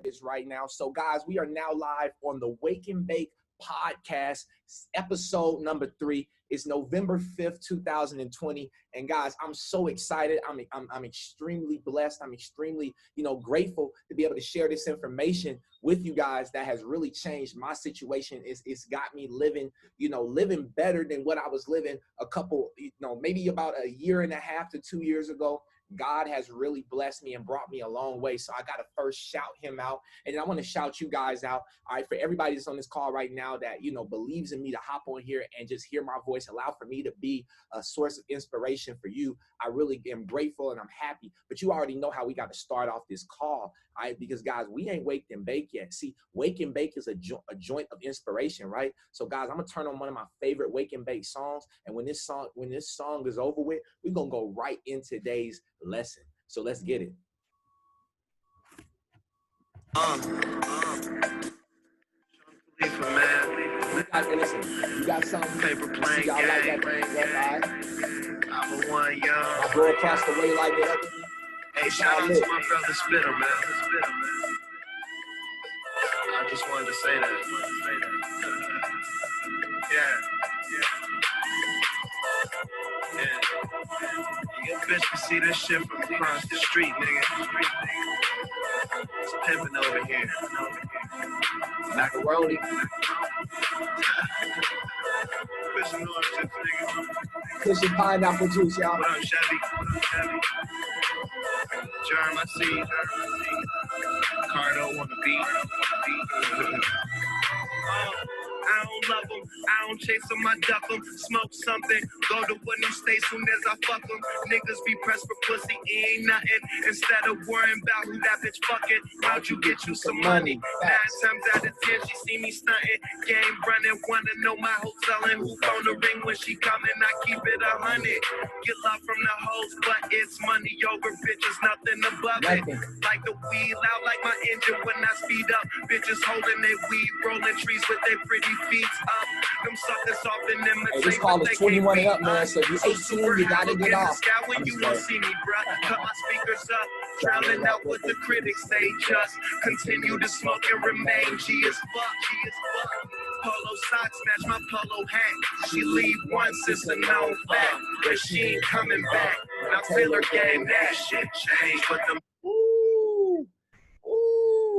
is right now. So guys, we are now live on the Wake and Bake podcast, episode number 3. It's November 5th, 2020. And guys, I'm so excited. I'm extremely blessed. I'm extremely, grateful to be able to share this information with you guys that has really changed my situation. It's got me living better than what I was living a couple, maybe about a year and a half to 2 years ago. God has really blessed me and brought me a long way. So I got to first shout him out. And then I want to shout you guys out. All right, for everybody that's on this call right now that, believes in me to hop on here and just hear my voice, allow for me to be a source of inspiration for you. I really am grateful and I'm happy. But you already know how we got to start off this call. All right, because guys, we ain't Wake and Bake yet. See, Wake and Bake is a joint of inspiration, right? So guys, I'm gonna turn on one of my favorite Wake and Bake songs, and when this song is over with, we're gonna go right in today's lesson. So let's get it. You got something? Paper plane, y'all like that thing up, all right? I go across the way like that. Hey, shout out to my brother Spitter, man. I just wanted to say that. Yeah, bitch can see this shit from across the street, nigga. It's pimping over here. Macaroni. Pushing orange juice, nigga. Pushing pineapple juice, y'all. What up, Chevy? Germ, I see. Cardo on the beat. I don't love them, I don't chase them, I duck them. Smoke something, go to one new state soon as I fuck them. Niggas be pressed for pussy, ain't nothing. Instead of worrying about who that bitch fucking, how'd you get you some money? 9 times out of 10, she see me stunting. Game running, wanna know my hotel and who phone the ring when she coming. I keep it 100. Get love from the hoes, but it's money over bitches, nothing above it. Like the wheel out like my engine when I speed up. Bitches holding their weed, rolling trees with their pretty feet up. Them suckers off in them. Hey, this call is 21 and up, man. So if you're 18, you gotta get off. When you won't see me, bruh. Cut my speakers up. Drowning out what the critics say. Just continue to smoke and remain G as fuck. Polo socks match my polo hat. She leave once, it's a known fact. But she ain't coming back. Now Taylor game that shit changed, but them.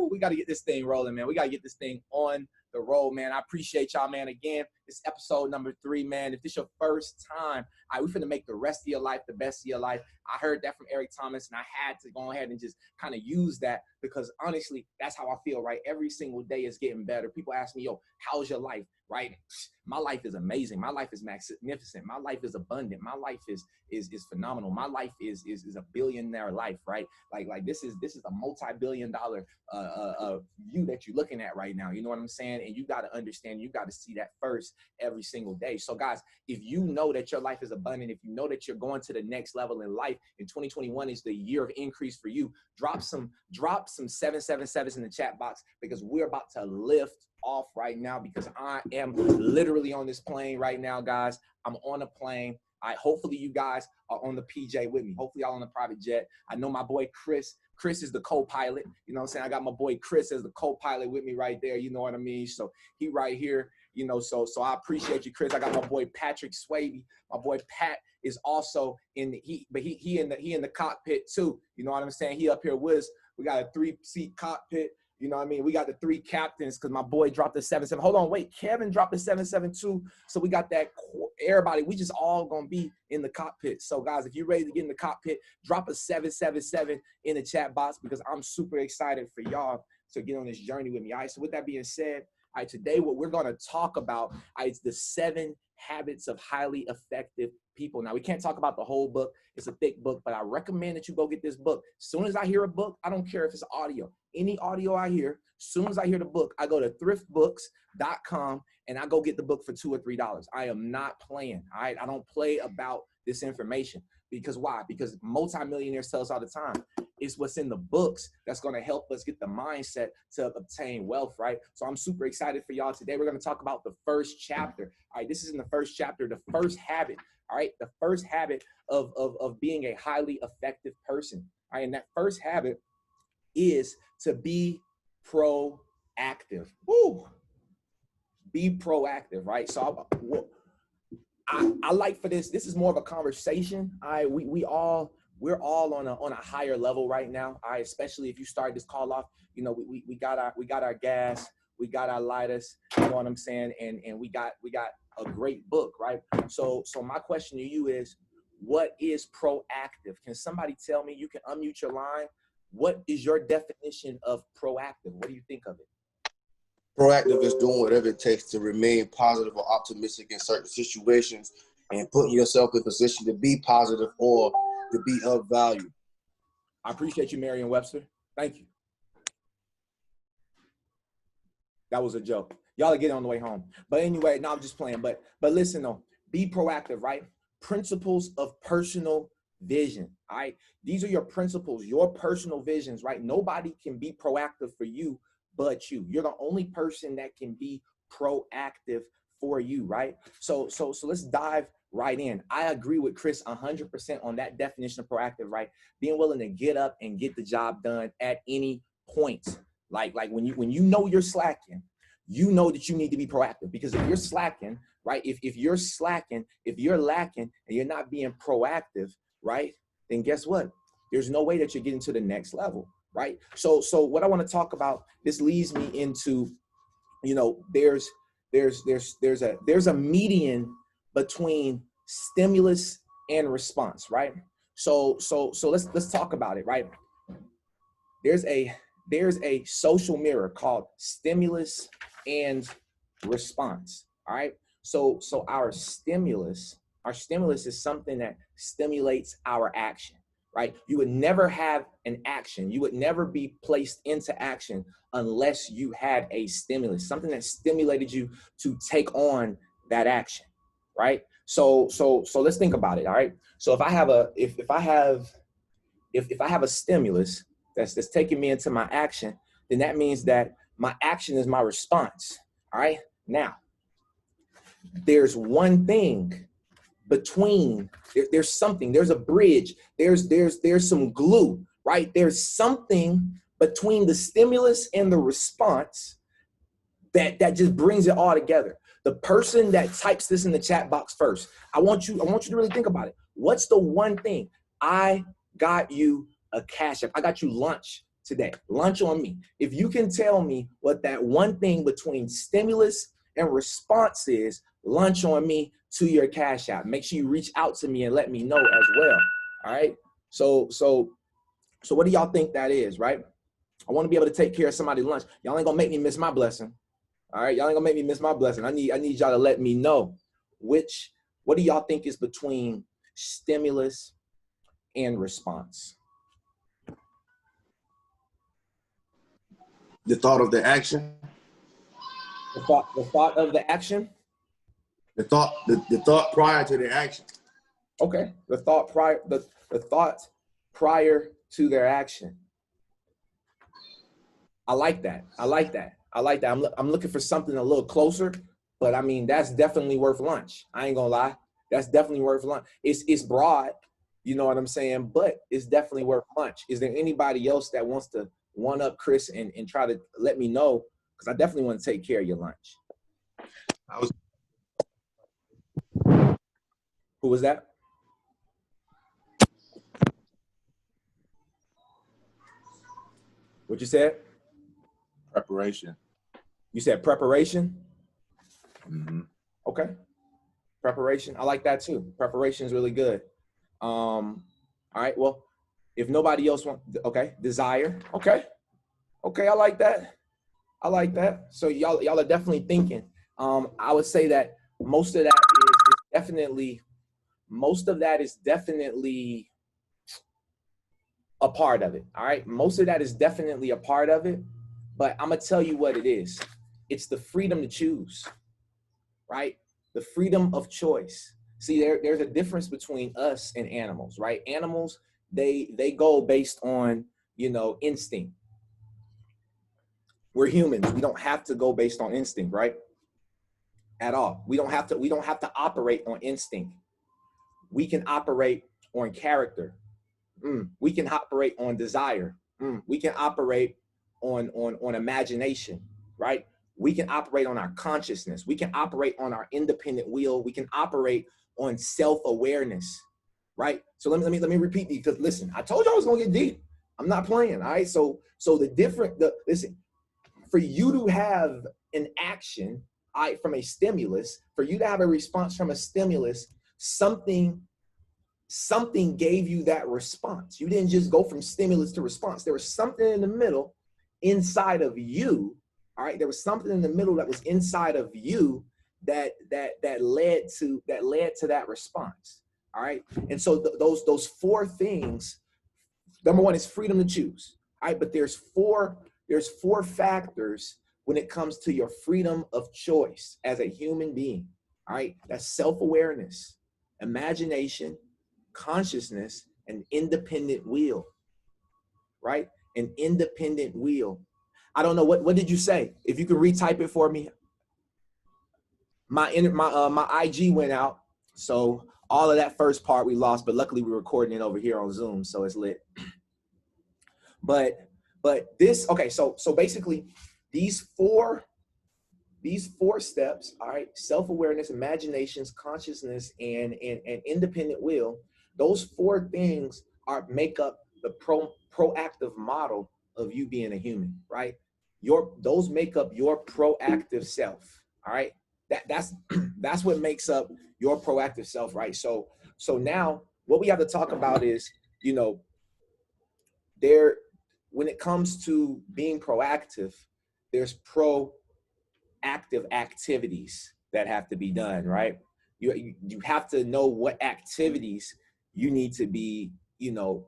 We got to get this thing rolling, man. We got to get this thing on the road, man. I appreciate y'all, man. Again, it's episode number 3, man. If this your first time, all right, we finna make the rest of your life the best of your life. I heard that from Eric Thomas, and I had to go ahead and just kind of use that because honestly, that's how I feel, right? Every single day is getting better. People ask me, yo, how's your life, right? My life is amazing. My life is magnificent. My life is abundant. My life is phenomenal. My life is a billionaire life, right? Like this is a multi-billion-dollar view that you're looking at right now. You know what I'm saying? And you got to understand, you got to see that first every single day. So guys, if you know that your life is abundant, if you know that you're going to the next level in life, and 2021 is the year of increase for you, drop some 777s in the chat box because we're about to lift off right now because I am literally on this plane right now, guys. I'm on a plane. Hopefully you guys are on the PJ with me. Hopefully y'all on the private jet. I know my boy Chris is the co-pilot. You know what I'm saying? I got my boy Chris as the co-pilot with me right there. You know what I mean? So he right here, so I appreciate you, Chris. I got my boy Patrick Swaby. My boy Pat is also in he in the cockpit too. You know what I'm saying? He up here with us. We got a 3-seat cockpit. You know what I mean? We got the 3 captains because my boy dropped the 7-7. Hold on, wait. Kevin dropped the 7-7-2. So we got that. Everybody, we just all going to be in the cockpit. So, guys, if you're ready to get in the cockpit, drop a 777 in the chat box because I'm super excited for y'all to get on this journey with me. All right, so with that being said, all right, today what we're going to talk about is the 7 habits of highly effective people. Now, we can't talk about the whole book. It's a thick book, but I recommend that you go get this book. As soon as I hear a book, I don't care if it's audio. Any audio I hear, as soon as I hear the book, I go to thriftbooks.com and I go get the book for $2 or $3. I am not playing, all right? I don't play about this information. Because why? Because multimillionaires tell us all the time, it's what's in the books that's going to help us get the mindset to obtain wealth, right? So I'm super excited for y'all. Today, we're going to talk about the first chapter. All right, this is in the first chapter, the first habit, all right? The first habit of being a highly effective person. All right, and that first habit is to be proactive. Woo! Be proactive, right? So I like for this. This is more of a conversation. We're all on a higher level right now. Especially if you start this call off, you know, we got our gas, we got our lighters, you know what I'm saying, and we got a great book, right? So my question to you is, what is proactive? Can somebody tell me? You can unmute your line. What is your definition of proactive? What do you think of it? Proactive is doing whatever it takes to remain positive or optimistic in certain situations and putting yourself in position to be positive or to be of value. I appreciate you, Merriam-Webster. Thank you. That was a joke. Y'all are getting on the way home. But anyway, no, I'm just playing. But listen though, be proactive, right? Principles of personal vision, all right? These are your principles, your personal visions, right? Nobody can be proactive for you but you. You're the only person that can be proactive for you, right? So let's dive right in. I agree with Chris 100% on that definition of proactive, right? Being willing to get up and get the job done at any point. Like when you know you're slacking, you know that you need to be proactive, because if you're slacking, right? If you're slacking, if you're lacking and you're not being proactive, right? Then guess what? There's no way that you're getting to the next level, right? So what I want to talk about, this leads me into, you know, there's a median between stimulus and response, right? So let's talk about it, right? There's a social mirror called stimulus and response, all right? So our stimulus is something that stimulates our action, right? You would never have an action. You would never be placed into action unless you had a stimulus, something that stimulated you to take on that action, right? So let's think about it, all right? So if I have a stimulus that's taking me into my action, then that means that my action is my response, all right? Now, there's one thing between, there's something, there's a bridge, there's some glue, right? There's something between the stimulus and the response that just brings it all together. The person that types this in the chat box first, I want you to really think about it. What's the one thing? I got you a Cash App. I got you lunch today. Lunch on me. If you can tell me what that one thing between stimulus and response is, lunch on me to your Cash App. Make sure you reach out to me and let me know as well. All right. So what do y'all think that is, right? I want to be able to take care of somebody's lunch. Y'all ain't gonna make me miss my blessing. All right, y'all ain't gonna make me miss my blessing. I need y'all to let me know what do y'all think is between stimulus and response? The thought of the action. The thought of the action. The thought prior to the action. Okay, the thought prior to their action. I like that. I'm looking for something a little closer, but I mean, that's definitely worth lunch. I ain't gonna lie. That's definitely worth lunch. It's broad, you know what I'm saying? But it's definitely worth lunch. Is there anybody else that wants to one up Chris and try to let me know? Because I definitely want to take care of your lunch. Who was that? What you said? Preparation. You said preparation? Mm-hmm. Okay. Preparation. I like that too. Preparation is really good. All right. Well, if nobody else wants, okay. Desire. Okay. Okay. I like that. So y'all are definitely thinking. I would say that most of that is definitely a part of it. All right. Most of that is definitely a part of it. But I'm going to tell you what it is. It's the freedom to choose, right? The freedom of choice. See, there's a difference between us and animals, right? Animals, they go based on, you know, instinct. We're humans. We don't have to go based on instinct, right? At all. We don't have to operate on instinct. We can operate on character. We can operate on desire. We can operate on imagination, right? We can operate on our consciousness. We can operate on our independent will. We can operate on self-awareness, right? So let me repeat these, because listen, I told you I was gonna get deep. I'm not playing, all right? So listen, for you to have an action from a stimulus, for you to have a response from a stimulus, something gave you that response. You didn't just go from stimulus to response. There was something in the middle inside of you, all right? There was something in the middle that was inside of you that led to that response, all right? And so those four things, number one is freedom to choose, all right? But there's four factors when it comes to your freedom of choice as a human being, all right? That's self-awareness, imagination, consciousness, and independent will, right? An independent will. I don't know, what did you say? If you could retype it for me. My IG went out, so all of that first part we lost, but luckily we're recording it over here on Zoom, so it's lit. But this, okay, so basically these four steps, all right, self-awareness, imaginations, consciousness, and independent will, those four things make up the proactive model of you being a human, right? Those make up your proactive self, all right? That's what makes up your proactive self, right? So now what we have to talk about is, you know, when it comes to being proactive, there's proactive activities that have to be done, right? You have to know what activities you need to be, you know,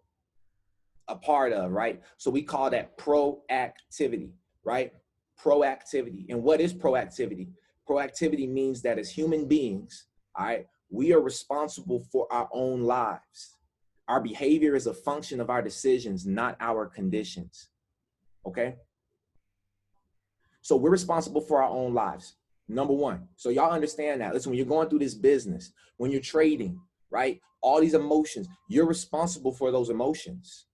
a part of, right? So we call that proactivity, right? Proactivity. And what is proactivity? Proactivity means that as human beings, all right, we are responsible for our own lives. Our behavior is a function of our decisions, not our conditions, okay? So we're responsible for our own lives, number one. So y'all understand that. Listen, when you're going through this business, when you're trading, right? All these emotions, you're responsible for those emotions,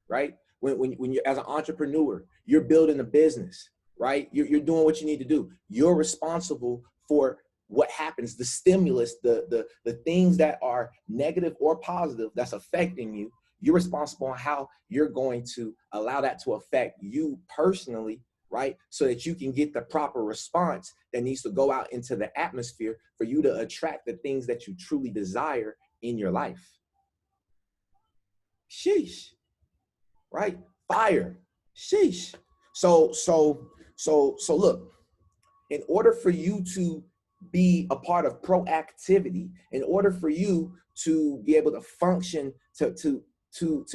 right? When you're as an entrepreneur, you're building a business, right? You're doing what you need to do. You're responsible for what happens, the stimulus, the things that are negative or positive that's affecting you. You're responsible on how you're going to allow that to affect you personally, right? So that you can get the proper response that needs to go out into the atmosphere for you to attract the things that you truly desire in your life. Sheesh, right? Fire, sheesh. So look, in order for you to be a part of proactivity, in order for you to be able to function, to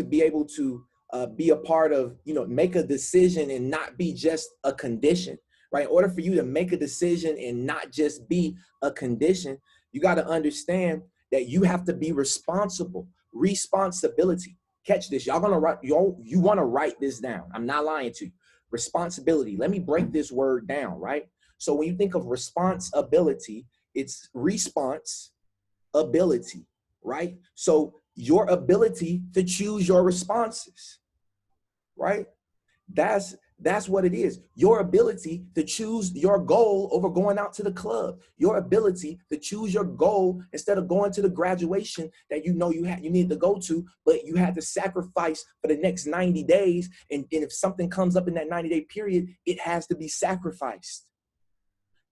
be able to be a part of, you know, make a decision and not be just a condition, right? In order for you to make a decision and not just be a condition, you got to understand that you have to be responsible. Responsibility. Catch this. Y'all gonna write. You want to write this down. I'm not lying to you. Responsibility. Let me break this word down, right? So when you think of responsibility, it's response ability, right? So your ability to choose your responses, right? That's what it is. Your ability to choose your goal over going out to the club. Your ability to choose your goal instead of going to the graduation that you know you need to go to, but you had to sacrifice for the next 90 days. And if something comes up in that 90-day period, it has to be sacrificed.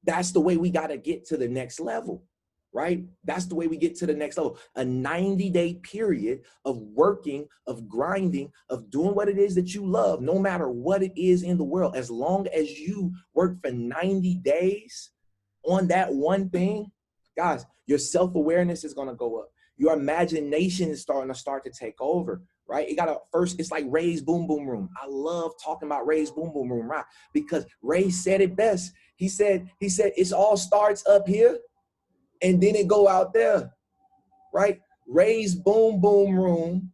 That's the way we got to get to the next level, right? That's the way we get to the next level. A 90-day period of working, of grinding, of doing what it is that you love, no matter what it is in the world. As long as you work for 90 days on that one thing, guys, your self-awareness is going to go up. Your imagination is starting to take over, right? It's like Ray's Boom Boom Room. I love talking about Ray's Boom Boom Room, right? Because Ray said it best. He said it all starts up here and then it go out there, right? Ray's Boom Boom Room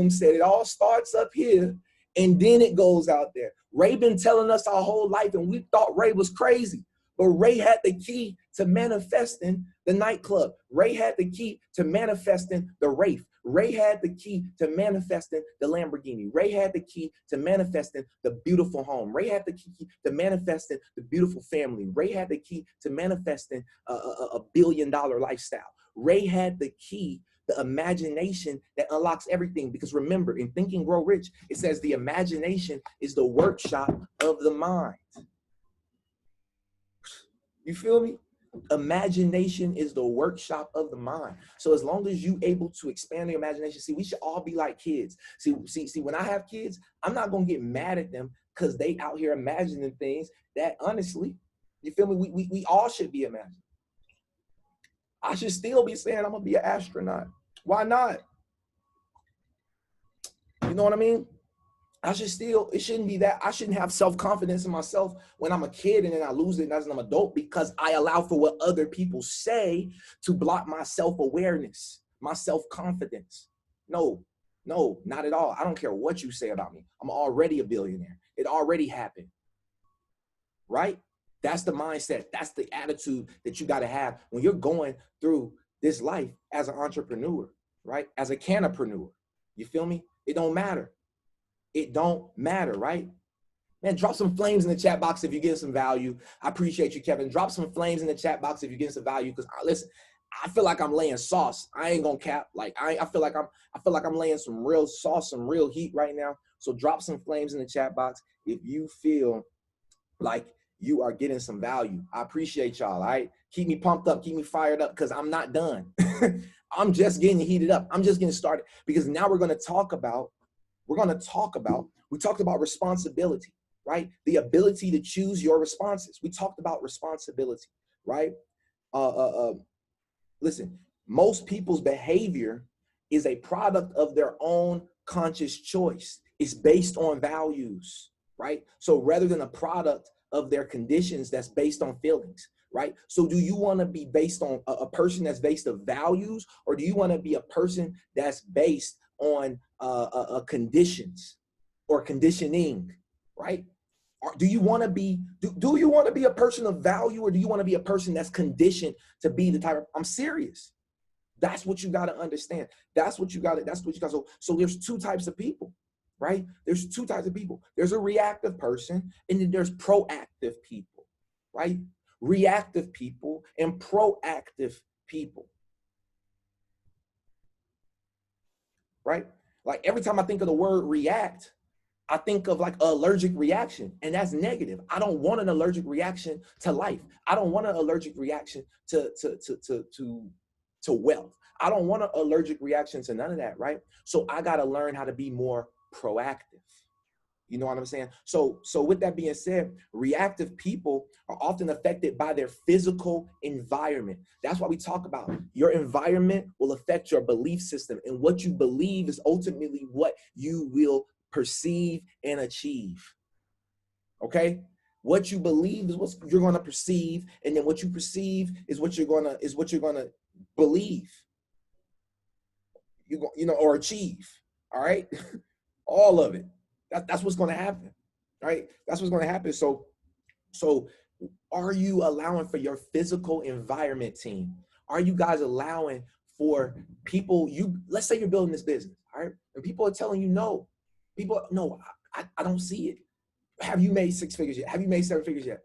said it all starts up here and then it goes out there. Ray been telling us our whole life and we thought Ray was crazy. But Ray had the key to manifesting the nightclub. Ray had the key to manifesting the Wraith. Ray had the key to manifesting the Lamborghini. Ray had the key to manifesting the beautiful home. Ray had the key to manifesting the beautiful family. Ray had the key to manifesting a billion-dollar lifestyle. Ray had the key, the imagination that unlocks everything. Because remember, in Think and Grow Rich, it says the imagination is the workshop of the mind. You feel me? Imagination is the workshop of the mind. So as long as you able to expand the imagination, see, we should all be like kids. See, when I have kids, I'm not gonna get mad at them because they out here imagining things that honestly, you feel me? We all should be imagining. I should still be saying I'm gonna be an astronaut. Why not? You know what I mean? I should still, it shouldn't be that. I shouldn't have self-confidence in myself when I'm a kid and then I lose it as I'm an adult because I allow for what other people say to block my self-awareness, my self-confidence. No, not at all. I don't care what you say about me. I'm already a billionaire. It already happened, right? That's the mindset. That's the attitude that you got to have when you're going through this life as an entrepreneur, right? As a canopreneur. You feel me? It don't matter. It don't matter, right? Man, drop some flames in the chat box if you're getting some value. I appreciate you, Kevin. Drop some flames in the chat box if you're getting some value. Because listen, I feel like I'm laying sauce. I ain't gonna cap. Like I feel like I'm laying some real sauce, some real heat right now. So drop some flames in the chat box if you feel like you are getting some value. I appreciate y'all. All right, keep me pumped up, keep me fired up, because I'm not done. I'm just getting heated up. I'm just getting started because now we're gonna talk about. We talked about responsibility, right? The ability to choose your responses. We talked about responsibility, right? Listen, most people's behavior is a product of their own conscious choice. It's based on values, right? So rather than a product of their conditions that's based on feelings, right? So do you want to be based on a person that's based on values, or do you want to be a person that's based on conditions or conditioning, right? Or do you want to be a person of value, or do you want to be a person that's conditioned to be the type of, I'm serious. That's what you got to understand. That's what you got. So there's two types of people, right? There's two types of people. There's a reactive person and then there's proactive people, right? Reactive people and proactive people. Right? Like every time I think of the word react, I think of like an allergic reaction, and that's negative. I don't want an allergic reaction to life. I don't want an allergic reaction to wealth. I don't want an allergic reaction to none of that, right? So I got to learn how to be more proactive. You know what I'm saying? So with that being said, reactive people are often affected by their physical environment. That's why we talk about your environment will affect your belief system. And what you believe is ultimately what you will perceive and achieve. Okay? What you believe is what you're going to perceive. And then what you perceive is what you're going to believe. Or achieve. All right? All of it. That's what's going to happen, right? That's what's going to happen. So are you allowing for your physical environment, team? Are you guys allowing for people, let's say you're building this business, all right? And people are telling you no. No, I don't see it. Have you made 6 figures yet? Have you made 7 figures yet?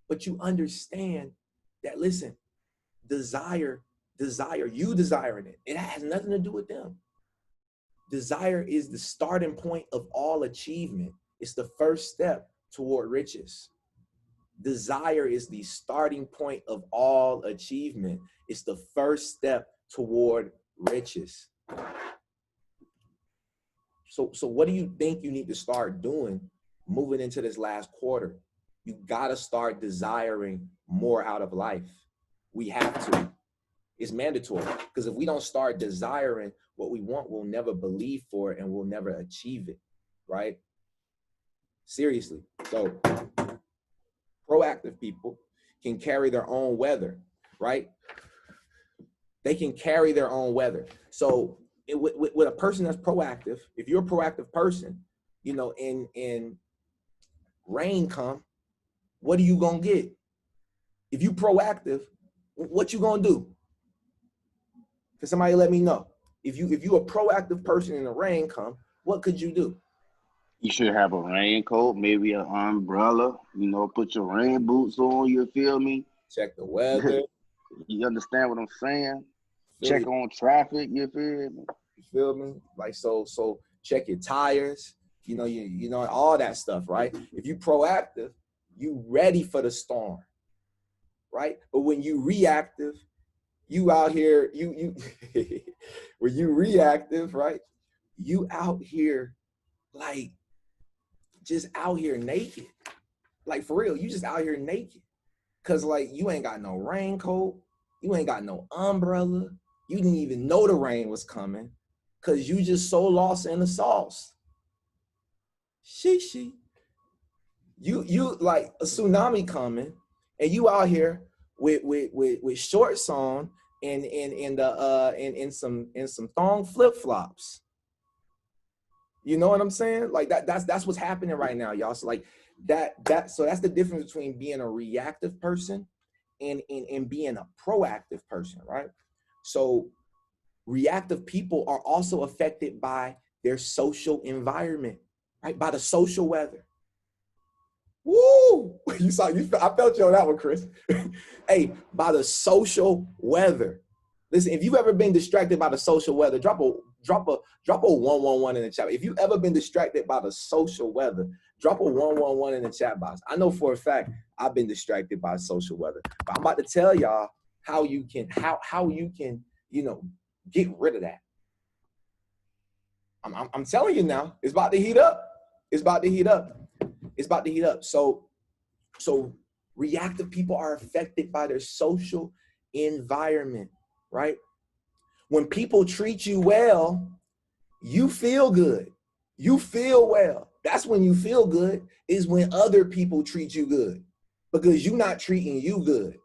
But you understand that, listen, desire, you desiring it, it has nothing to do with them. Desire is the starting point of all achievement. It's the first step toward riches. Desire is the starting point of all achievement. It's the first step toward riches. So what do you think you need to start doing moving into this last quarter? You got to start desiring more out of life. We have to. It's mandatory, because if we don't start desiring what we want, we'll never believe for it and we'll never achieve it, right? Seriously. So proactive people can carry their own weather, right? They can carry their own weather. So with a person that's proactive, if you're a proactive person, and rain come, what are you gonna get? If you proactive, what you gonna do? Can somebody let me know? If you a proactive person and the rain come, what could you do? You should have a raincoat, maybe an umbrella. You know, put your rain boots on. You feel me? Check the weather. You understand what I'm saying? Feel Check on traffic. You feel me? You feel me? Like so check your tires. You know all that stuff, right? If you proactive, you ready for the storm, right? But when you reactive, you out here, you when you reactive, right? You out here like just out here naked. Like for real, you just out here naked. Cause like you ain't got no raincoat, you ain't got no umbrella, you didn't even know the rain was coming, cause you just so lost in the sauce. She. You like a tsunami coming, and you out here with shorts on and some thong flip-flops. You know what I'm saying? Like that's what's happening right now, y'all. So like so that's the difference between being a reactive person and being a proactive person, right? So reactive people are also affected by their social environment, right? By the social weather. Woo! I felt you on that one, Chris. Hey, by the social weather. Listen, if you've ever been distracted by the social weather, drop a 111 in the chat. If you've ever been distracted by the social weather, drop a 111 in the chat box. I know for a fact I've been distracted by social weather, but I'm about to tell y'all how you can, get rid of that. I'm telling you now, it's about to heat up. It's about to heat up. It's about to heat up. So reactive people are affected by their social environment, right? When people treat you well, you feel good. You feel well. That's when you feel good, is when other people treat you good, because you're not treating you good,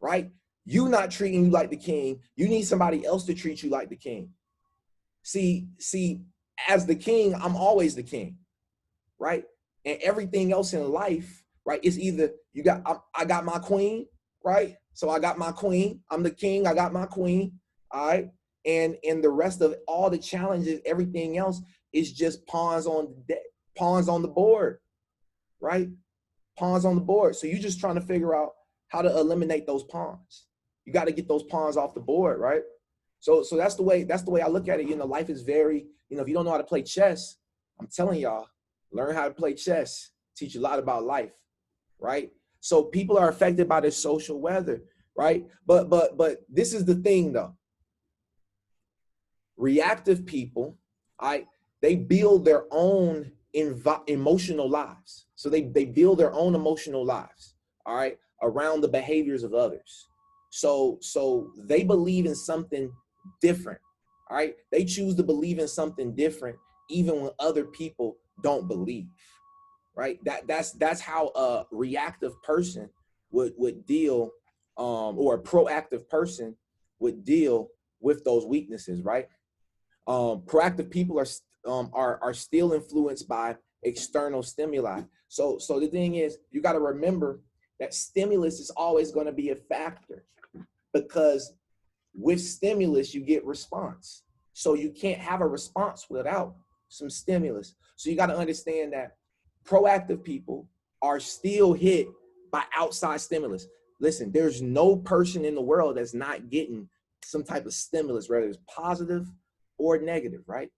right? You not treating you like the king. You need somebody else to treat you like the king. See, as the king, I'm always the king, right? And everything else in life, right? It's either I got my queen, right? So I got my queen. I'm the king. I got my queen. All right. And the rest of all the challenges, everything else is just pawns on the board, right? Pawns on the board. So you're just trying to figure out how to eliminate those pawns. You got to get those pawns off the board, right? So that's the way I look at it. Life is very, if you don't know how to play chess, I'm telling y'all, learn how to play chess, teach you a lot about life, right? So people are affected by their social weather, right? But this is the thing though. Reactive people, they build their own emotional lives. So they build their own emotional lives, all right, around the behaviors of others. So they believe in something different, all right? They choose to believe in something different even when other people don't believe, right? That's how a reactive person would deal, or a proactive person would deal with those weaknesses, right? Proactive people are still influenced by external stimuli. So the thing is, you got to remember that stimulus is always going to be a factor, because with stimulus you get response. So you can't have a response without some stimulus. So you got to understand that proactive people are still hit by outside stimulus. Listen, there's no person in the world that's not getting some type of stimulus, whether it's positive or negative, right?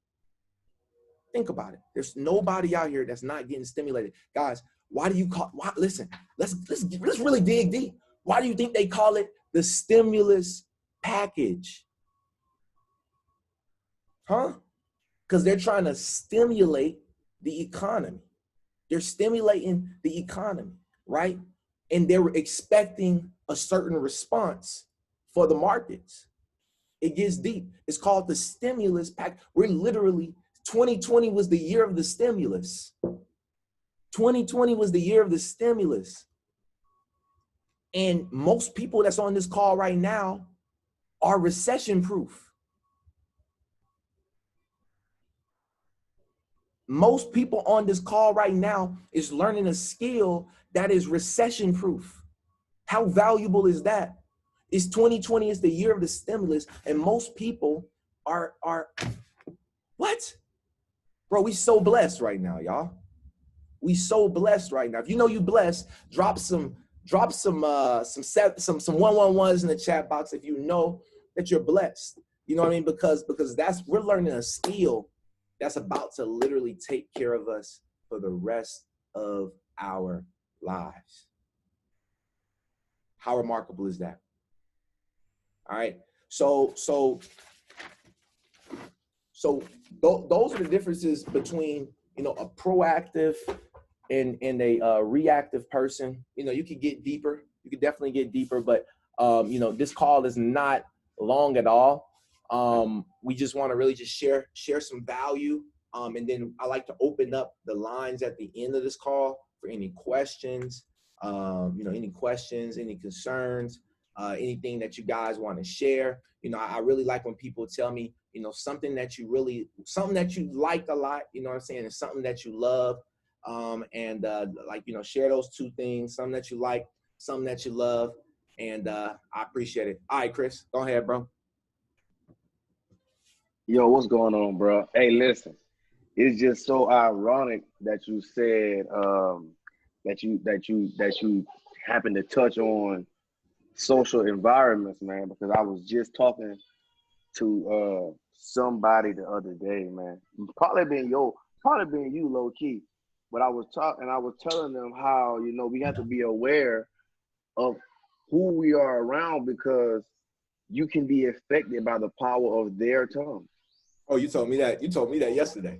Think about it. There's nobody out here that's not getting stimulated. Guys, listen, let's really dig deep. Why do you think they call it the stimulus package? Huh? Because they're trying to stimulate the economy. They're stimulating the economy, right? And they're expecting a certain response for the markets. It gets deep. It's called the stimulus pack. 2020 was the year of the stimulus. 2020 was the year of the stimulus. And most people that's on this call right now are recession proof. Most people on this call right now is learning a skill that is recession proof. How valuable is that? It's 2020, is the year of the stimulus, and most people are what? Bro, we so blessed right now, y'all. We so blessed right now. If you know you blessed, drop some 111s in the chat box if you know that you're blessed. You know what I mean? Because we're learning a skill that's about to literally take care of us for the rest of our lives. How remarkable is that? All right. So those are the differences between, you know, a proactive and a reactive person. You know, you could get deeper. You could definitely get deeper, but you know, this call is not long at all. We just want to really just share some value. And then I like to open up the lines at the end of this call for any questions, you know, any questions, any concerns, anything that you guys want to share. You know, I really like when people tell me, you know, something that you liked a lot, you know what I'm saying, and something that you love. Like, you know, share those two things, something that you like, something that you love. And I appreciate it. All right, Chris, go ahead, bro. Yo, what's going on, bro? Hey, listen, it's just so ironic that you said that you happen to touch on social environments, man, because I was just talking to somebody the other day, man. Probably being you low key. But I was telling them how, you know, we have to be aware of who we are around, because you can be affected by the power of their tongue. Oh, you told me that yesterday.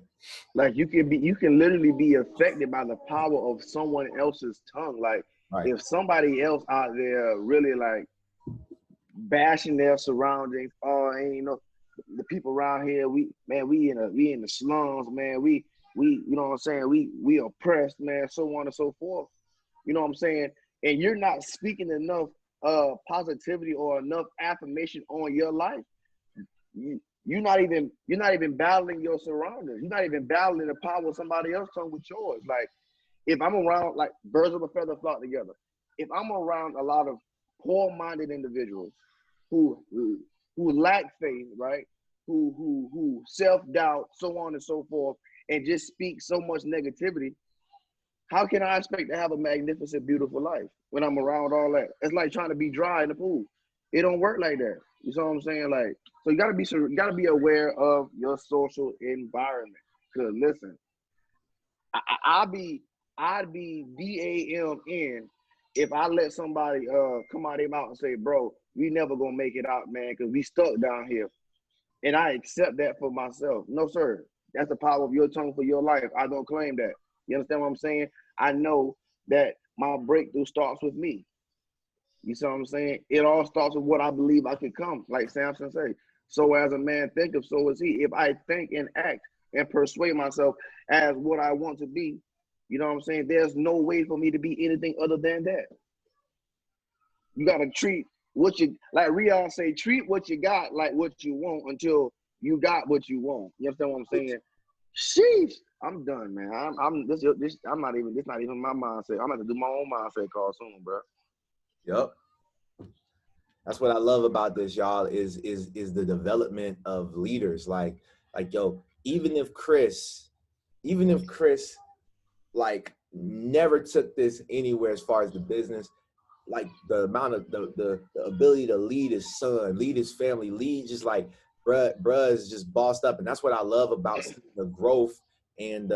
Like you can literally be affected by the power of someone else's tongue. Like, right. If somebody else out there really like bashing their surroundings, you know, the people around here, we in the slums, man. We you know what I'm saying? We oppressed, man, so on and so forth. You know what I'm saying? And you're not speaking enough positivity or enough affirmation on your life. You're not even battling your surroundings. You're not even battling the power of somebody else's tongue with yours. Like, if I'm around, like, birds of a feather flock together. If I'm around a lot of poor-minded individuals who lack faith, right? Who self-doubt, so on and so forth, and just speak so much negativity, how can I expect to have a magnificent, beautiful life when I'm around all that? It's like trying to be dry in the pool. It don't work like that. You know what I'm saying? Like, so you gotta be aware of your social environment. Cause listen, I'd be DAMN if I let somebody come out of their mouth and say, bro, we never gonna make it out, man, because we stuck down here. And I accept that for myself. No, sir. That's the power of your tongue for your life. I don't claim that. You understand what I'm saying? I know that my breakthrough starts with me. You see what I'm saying? It all starts with what I believe I can come, like Samson said. So as a man thinketh, so is he. If I think and act and persuade myself as what I want to be, you know what I'm saying? There's no way for me to be anything other than that. You got to treat what you, like Rion say, treat what you got like what you want until you got what you want. You understand what I'm saying? Sheesh, I'm done, man. This not even my mindset. I'm gonna have to do my own mindset call soon, bro. Yep. That's what I love about this, y'all, is the development of leaders. Like yo, even if Chris like never took this anywhere as far as the business, like the amount of the ability to lead his son, lead his family, lead just like bruh is just bossed up. And that's what I love about the growth and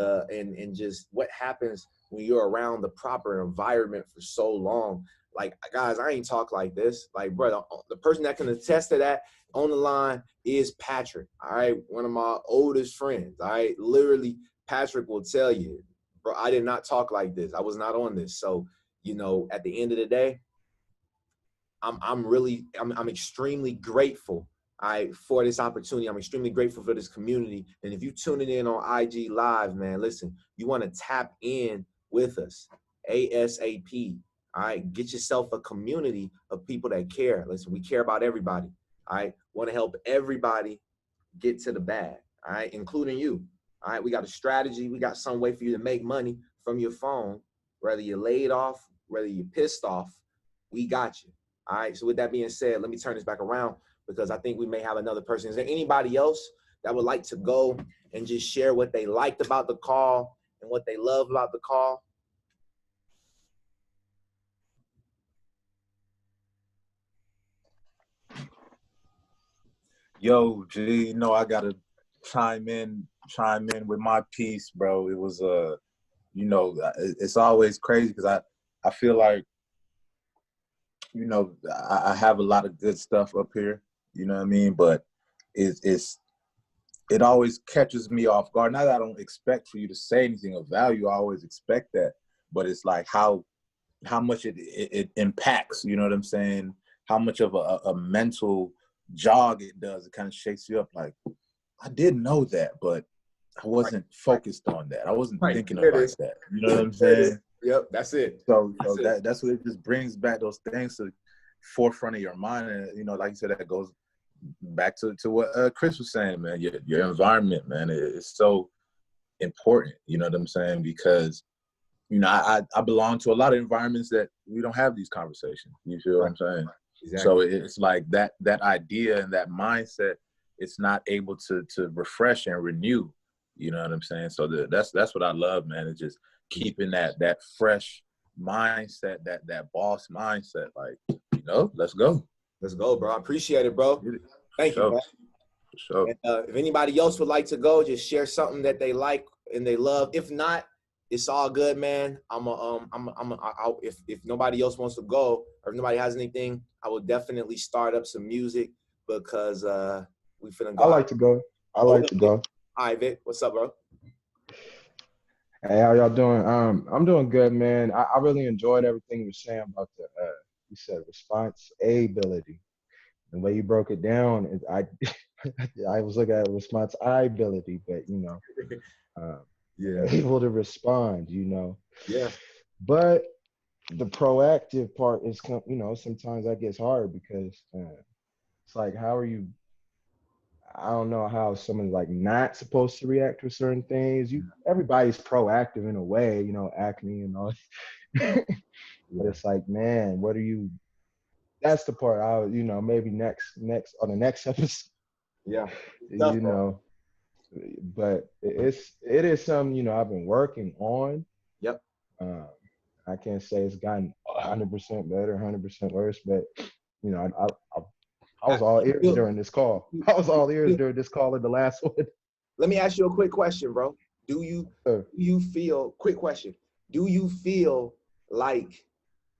just what happens when you're around the proper environment for so long. Like, guys, I ain't talk like this. Like, bro, the person that can attest to that on the line is Patrick, all right? One of my oldest friends, all right? Literally, Patrick will tell you, bro, I did not talk like this. I was not on this. So, you know, at the end of the day, I'm extremely grateful, all right, for this opportunity. I'm extremely grateful for this community. And if you tuning in on IG Live, man, listen, you want to tap in with us, ASAP. All right, get yourself a community of people that care. Listen, we care about everybody. All right, want to help everybody get to the bag. All right, including you. All right, we got a strategy. We got some way for you to make money from your phone, whether you're laid off, whether you're pissed off, we got you. All right. So with that being said, let me turn this back around because I think we may have another person. Is there anybody else that would like to go and just share what they liked about the call and what they love about the call? Yo, G, you know I gotta chime in with my piece, bro. It was you know, it's always crazy because I feel like, you know, I have a lot of good stuff up here, you know what I mean? But it always catches me off guard. Not that I don't expect for you to say anything of value, I always expect that. But it's like how much it impacts, you know what I'm saying? How much of a mental jog it does. It kind of shakes you up like, I did know that, but I wasn't focused on that. I wasn't thinking about that. You know what I'm saying? Yep, that's it. So that's what it just brings back those things to the forefront of your mind. And, you know, like you said, that goes back to what Chris was saying, man. Your environment, man, is so important. You know what I'm saying? Because, you know, I belong to a lot of environments that we don't have these conversations. You feel what I'm saying? Exactly. So it's like that idea and that mindset, it's not able to refresh and renew. You know what I'm saying? So that's what I love, man. It's just keeping that fresh mindset, that boss mindset. Like, you know, let's go. Let's go, bro. I appreciate it, bro. Thank you, man. For sure. And, if anybody else would like to go, just share something that they like and they love. If not, it's all good, man. If nobody else wants to go or if nobody has anything, I will definitely start up some music because we finna go. I like to go. All right, Vic. What's up, bro? Hey, how y'all doing? I'm doing good, man. I really enjoyed everything you were saying about the you said response ability. The way you broke it down, I was looking at response ability, but you know, able to respond, you know. Yeah. But the proactive part is, you know, sometimes that gets hard because it's like, how are you? I don't know how someone's like not supposed to react to certain things. Everybody's proactive in a way, you know, acne and all. But it's like, man, what are you? That's the part you know, maybe next on the next episode. Yeah. You know, but it is something, you know, I've been working on. Yep. I can't say it's gotten 100% better, 100% worse, but you know, I was all ears during this call. I was all ears during this call in the last one. Let me ask you a quick question, bro. Do you feel, quick question, do you feel like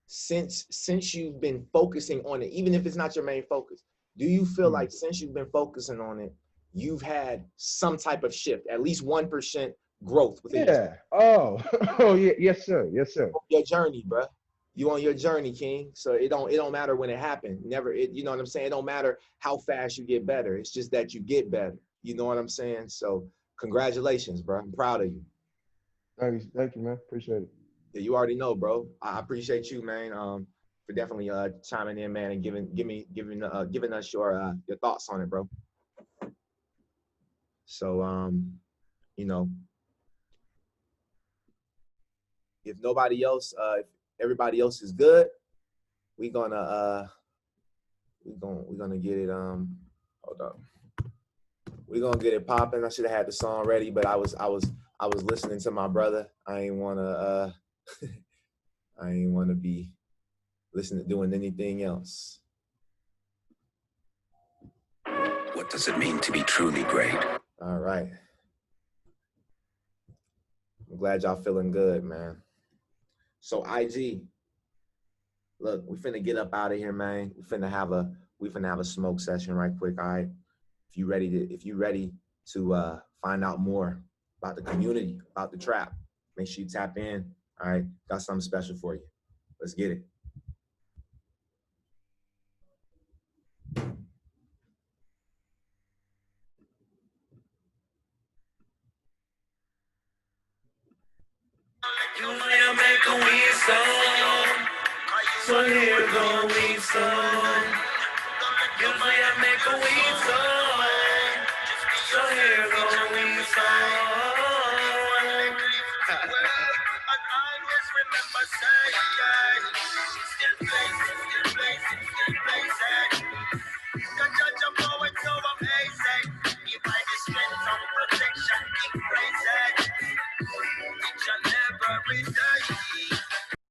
since you've been focusing on it, even if it's not your main focus, do you feel like since you've been focusing on it, you've had some type of shift, at least 1% growth within yourself? Oh yeah, yes sir. Your journey, bro. You on your journey, King. So it don't matter when it happened. You know what I'm saying? It don't matter how fast you get better. It's just that you get better. You know what I'm saying? So congratulations, bro. I'm proud of you. Thank you, man. Appreciate it. Yeah, you already know, bro. I appreciate you, man. For definitely chiming in, man, and giving us your thoughts on it, bro. So you know, if nobody else, if everybody else is good, we're gonna get it. Hold up. We're gonna get it popping. I should have had the song ready, but I was listening to my brother. I ain't wanna be listening to doing anything else. What does it mean to be truly great? All right. I'm glad y'all feeling good, man. So IG, look, we finna get up out of here, man. We finna have a smoke session right quick, all right? If you ready to find out more about the community, about the trap, make sure you tap in, all right? Got something special for you. Let's get it. Usually I make a weed song, so here go weed song. Usually I make a weed song, so here go weed song. say, yeah. Still blazing, still blazing, still blazing.